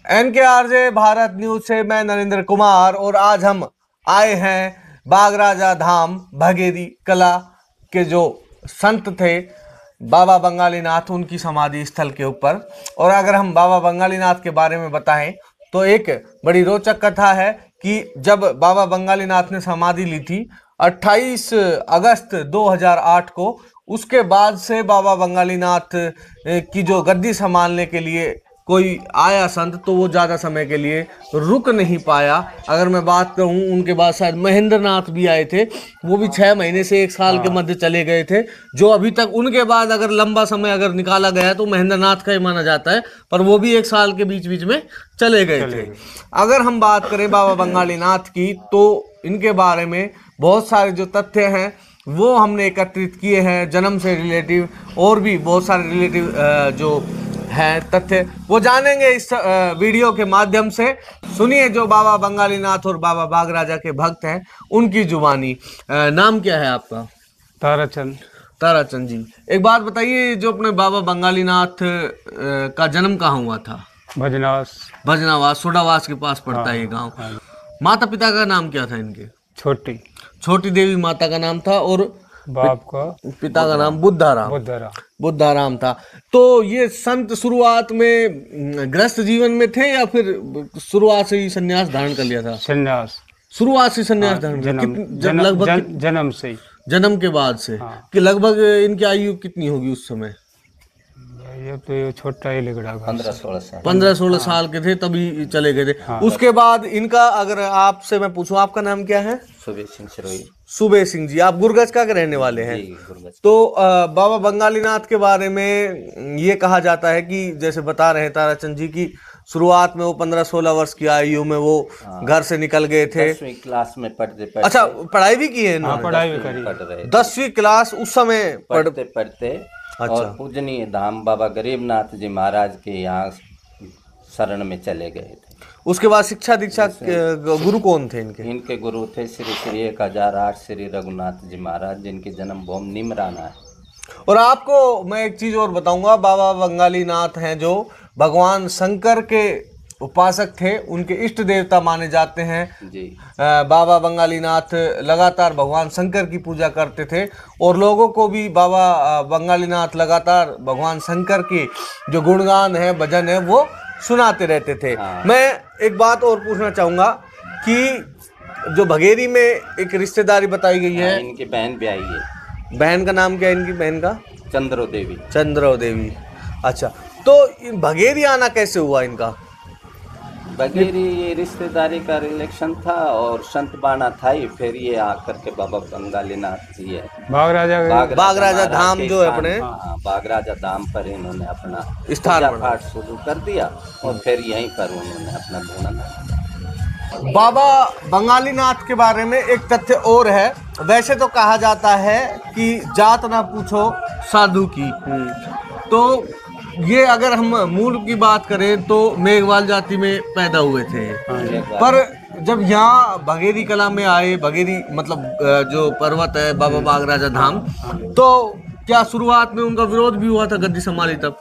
NKRJ Bharat news से मैं नरेंद्र कुमार और आज हम आए हैं बागराजा धाम भगेरी कला के जो संत थे बाबा बंगाली नाथ, उनकी समाधि स्थल के ऊपर। और अगर हम बाबा बंगाली नाथ के बारे में बताएं तो एक बड़ी रोचक कथा है कि जब बाबा बंगाली नाथ ने समाधि ली थी 28 अगस्त 2008 को, उसके बाद से बाबा बंगाली नाथ की जो गद्दी संभालने के लिए कोई आया संत तो वो ज़्यादा समय के लिए रुक नहीं पाया। अगर मैं बात करूं, उनके बाद शायद महेंद्र नाथ भी आए थे, वो भी 6 महीने से 1 साल के मध्य चले गए थे। जो अभी तक उनके बाद अगर लंबा समय अगर निकाला गया तो महेंद्र नाथ का ही माना जाता है, पर वो भी 1 साल के बीच बीच में चले गए थे। अगर हम बात करें बाबा बंगाली नाथ की तो इनके बारे में बहुत सारे जो तथ्य हैं वो हमने एकत्रित किए हैं, जन्म से रिलेटिव और भी बहुत सारे रिलेटिव जो है तथ्य वो जानेंगे इस वीडियो के माध्यम से। सुनिए जो बाबा बंगाली नाथ और बाबा बागराजा के भक्त हैं उनकी जुबानी। नाम क्या है आपका? ताराचंद। ताराचंद जी, एक बात बताइए, जो अपने बाबा बंगाली नाथ का जन्म कहाँ हुआ था? भजनावास। भजनावास सोडावास के पास पड़ता है ये गाँव। माता पिता का नाम क्या था इनके? छोटी देवी माता का नाम था और बाप का पिता का नाम बुद्धाराम था। तो ये संत शुरुआत में गृहस्थ जीवन में थे या फिर शुरुआत से ही संन्यास धारण कर लिया था? शुरुआत से संन्यास धारण किया, लगभग जन्म से ही, जन्म के बाद से। कि लगभग इनकी आयु कितनी होगी उस समय? ये तो ये छोटा ही लग रहा, 15-16 साल के थे तभी चले गए थे। उसके बाद इनका, अगर आपसे मैं पूछूं, आपका नाम क्या है? सुबे सिंह जी, आप गुरगज का रहने वाले हैं। तो बाबा बंगाली नाथ के बारे में ये कहा जाता है कि जैसे बता रहे हैं ताराचंद जी की शुरुआत में वो 15-16 वर्ष की आयु में वो घर से निकल गए थे। 10वीं क्लास में पढ़ते। अच्छा, पढ़ाई भी की है इन्होंने? पढ़ाई भी करी। 10वीं क्लास उस समय पढ़ते। और पूजनीय धाम बाबा गरीबनाथ जी महाराज के यहाँ शरण में चले गए थे। उसके बाद शिक्षा दीक्षा गुरु कौन थे इनके? इनके गुरु थे श्री 1008 श्री रघुनाथ जी महाराज, जिनकी जन्म भूमि निमराना है। और आपको मैं एक चीज और बताऊंगा, बाबा बंगाली नाथ हैं जो भगवान शंकर के उपासक थे, उनके इष्ट देवता माने जाते हैं जी। बाबा बंगाली नाथ लगातार भगवान शंकर की पूजा करते थे और लोगों को भी बाबा बंगाली नाथ लगातार भगवान शंकर की जो गुणगान है, भजन है, वो सुनाते रहते थे। मैं एक बात और पूछना चाहूंगा कि जो भगेरी में एक रिश्तेदारी बताई गई है, इनकी बहन भी आई है। बहन का नाम क्या है इनकी बहन का? चंद्रो देवी। अच्छा, तो भगेरी आना कैसे हुआ इनका? भगेरी ये रिश्तेदारी का रिलेक्शन था और संत बाणा था ही, फिर ये आकर के बाबा बंगाली नाथ जी है बागराजा धाम जो है अपने बागराजा धाम पर इन्होंने अपना पूजा पाठ शुरू कर दिया और फिर यहीं पर उन्होंने अपना ढूंढना। बाबा बंगाली नाथ के बारे में एक तथ्य और है। वैसे तो कहा जाता है कि जात ना पूछो साधु की, तो ये अगर हम मूल की बात करें तो मेघवाल जाति में पैदा हुए थे, पर जब यहाँ भगेरी कला में आए, भगेरी मतलब जो पर्वत है बाबा बागराजा धाम, तो क्या शुरुआत में उनका विरोध भी हुआ था गद्दी संभाली तब?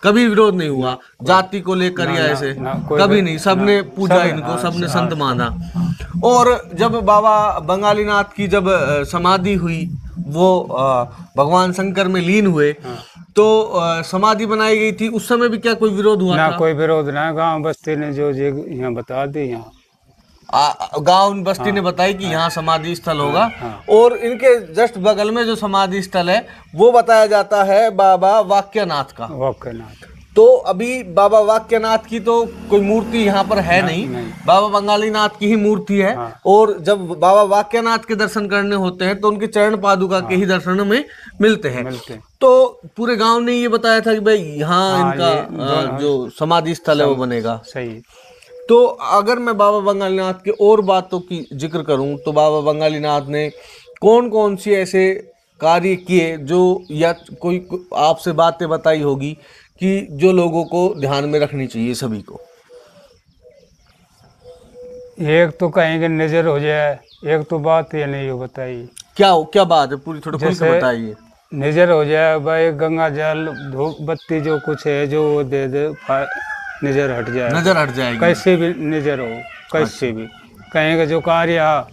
कभी विरोध नहीं हुआ जाति को लेकर या ऐसे? कभी नहीं, सबने पूजा इनको, सबने संत माना। और जब बाबा बंगाली नाथ की जब समाधि हुई, वो भगवान शंकर में लीन हुए, तो समाधि बनाई गई थी, उस समय भी क्या कोई विरोध हुआ था? कोई विरोध ना, गांव बस्ती ने जो यहाँ बता दी, यहाँ गांव बस्ती ने बताई कि यहाँ समाधि स्थल होगा। और इनके जस्ट बगल में जो समाधि स्थल है वो बताया जाता है बाबा वाक्यनाथ का। तो अभी बाबा वाक्यनाथ की तो कोई मूर्ति यहाँ पर है नहीं, बाबा बंगाली नाथ की ही मूर्ति है। और जब बाबा वाक्यनाथ के दर्शन करने होते हैं तो उनके चरण पादुका के ही दर्शन में मिलते हैं। तो पूरे गांव ने ये बताया था कि भाई यहाँ इनका जो समाधि स्थल है वो बनेगा। सही। तो अगर मैं बाबा बंगाली नाथ के और बातों की जिक्र करूं तो बाबा बंगाली नाथ ने कौन कौन सी ऐसे कार्य किए जो, या कोई आपसे बातें बताई होगी कि जो लोगों को ध्यान में रखनी चाहिए सभी को? एक तो कहेंगे नजर हो जाए, एक तो बात ये नहीं हो बताई। क्या बात है? पूरी थोड़ी खुल के बताइए। नजर हो जाए भाई, गंगा जल धूप बत्ती जो कुछ है जो वो दे दे, नजर हट जाए, नजर हट जाएगी। कैसे भी नजर हो, कैसे भी कहीं का जो कार्य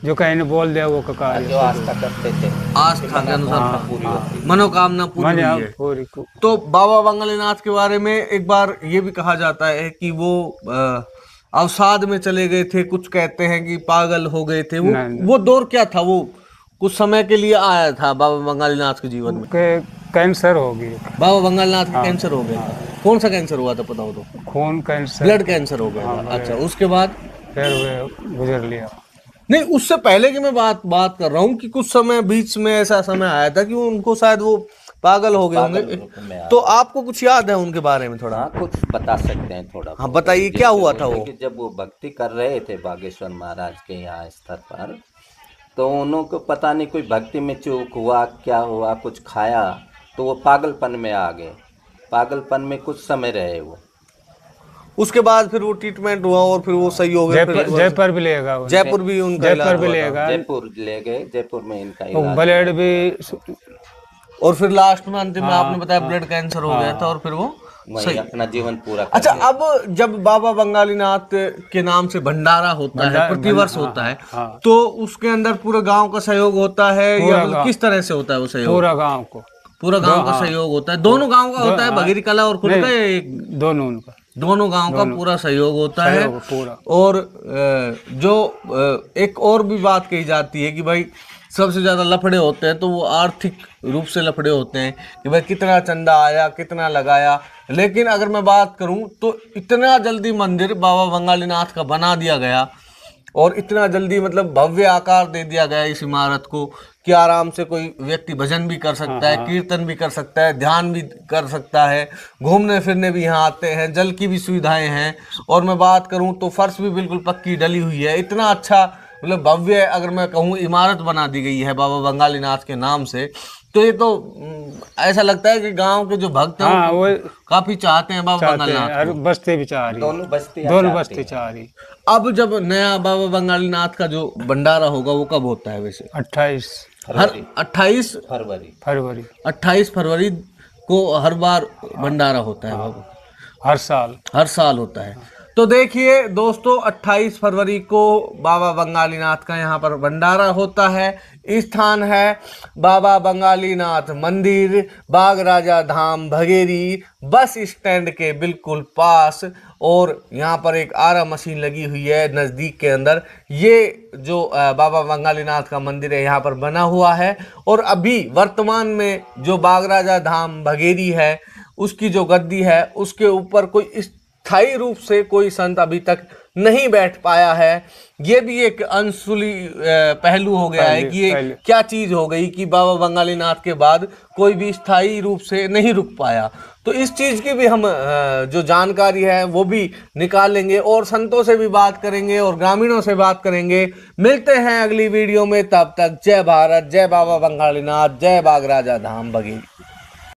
जो कहीं ने बोल दिया वो का कार्य, जो आस्था करते थे, आस्था के अनुसार पूरी होती, मनोकामना पूरी हुई है। पूरी। तो बाबा बंगालीनाथ के बारे में एक बार ये भी कहा जाता है कि वो अवसाद में चले गए थे, कुछ कहते हैं कि पागल हो गए थे। वो दौर क्या था? वो कुछ समय के लिए आया था बाबा बंगालीनाथ के जीवन में। कैंसर हो गई बाबा बंगालीनाथ का कैंसर हो गया था। कौन सा कैंसर हुआ था पता हो तो? खून कैंसर, ब्लड कैंसर हो गया था। अच्छा, उसके बाद फिर वे गुजर लिया। नहीं, उससे पहले की मैं बात कर रहा हूँ कि कुछ समय बीच में ऐसा समय आया था कि उनको शायद वो पागल हो गए होंगे। तो आपको कुछ याद है उनके बारे में थोड़ा? हाँ, कुछ बता सकते हैं थोड़ा। हाँ बताइए, क्या हुआ था वो? कि जब वो भक्ति कर रहे थे बागेश्वर महाराज के यहाँ स्तर पर, तो उनको पता नहीं कोई भक्ति में चूक हुआ, क्या हुआ, कुछ खाया, तो वो पागलपन में आ गए। पागलपन में कुछ समय रहे वो। उसके बाद फिर वो ट्रीटमेंट हुआ और फिर वो सही हो गए। जयपुर भी लेगा, जयपुर भी उनका जयपुर भी लेगा, जयपुर ले गए, जयपुर में इनका इलाज, ब्लड भी, और फिर लास्ट में अंतिम में आपने बताया ब्लड कैंसर हो गया था और फिर वो वही अपना जीवन पूरा। अच्छा, अब जब बाबा बंगालीनाथ के नाम से भंडारा होता है, प्रतिवर्ष होता है, तो उसके अंदर पूरे गांव का सहयोग होता है या मतलब किस तरह से होता है वो सहयोग? पूरा गांव का सहयोग होता है। दोनों गांव का होता है, भगेरी कला और खुद का एक? दोनों गांव का पूरा सहयोग होता है पूरा। और जो एक और भी बात कही जाती है कि भाई सबसे ज्यादा लफड़े होते हैं तो वो आर्थिक रूप से लफड़े होते हैं कि भाई कितना चंदा आया, कितना लगाया। लेकिन अगर मैं बात करूं तो इतना जल्दी मंदिर बाबा बंगालीनाथ का बना दिया गया और इतना जल्दी मतलब भव्य आकार दे दिया गया इस इमारत को कि आराम से कोई व्यक्ति भजन भी कर सकता है, कीर्तन भी कर सकता है, ध्यान भी कर सकता है, घूमने फिरने भी यहाँ आते हैं, जल की भी सुविधाएं हैं। और मैं बात करूं तो फर्श भी बिल्कुल पक्की डली हुई है। इतना अच्छा मतलब भव्य अगर मैं कहूँ इमारत बना दी गई है बाबा बंगालीनाथ के नाम से। तो ये तो ऐसा लगता है कि गांव के जो भक्त हैं वो काफी चाहते हैं बाबा बंगालीनाथ को। बस्ती भी चाह रही, दोनों बस्ती चाह रही। अब जब नया बाबा बंगालीनाथ का जो भंडारा होगा वो कब होता है वैसे? 28 फरवरी को हर बार भंडारा होता है बाबू, हर साल होता है। तो देखिए दोस्तों, 28 फरवरी को बाबा बंगालीनाथ का यहाँ पर भंडारा होता है। स्थान है बाबा बंगालीनाथ मंदिर, बागराजा धाम, भगेरी बस स्टैंड के बिल्कुल पास। और यहाँ पर एक आरा मशीन लगी हुई है नज़दीक के अंदर। ये जो बाबा बंगालीनाथ का मंदिर है यहाँ पर बना हुआ है। और अभी वर्तमान में जो बागराजा धाम भगेरी है उसकी जो गद्दी है उसके ऊपर कोई स्थायी रूप से कोई संत अभी तक नहीं बैठ पाया है। ये भी एक अनसुली पहलू हो गया है कि ये क्या चीज हो गई कि बाबा बंगालीनाथ के बाद कोई भी स्थायी रूप से नहीं रुक पाया। तो इस चीज की भी हम जो जानकारी है वो भी निकालेंगे और संतों से भी बात करेंगे और ग्रामीणों से बात करेंगे। मिलते हैं अगली वीडियो में, तब तक जय भारत, जय बाबा बंगालीनाथ, जय बागराजा धाम भगेरी।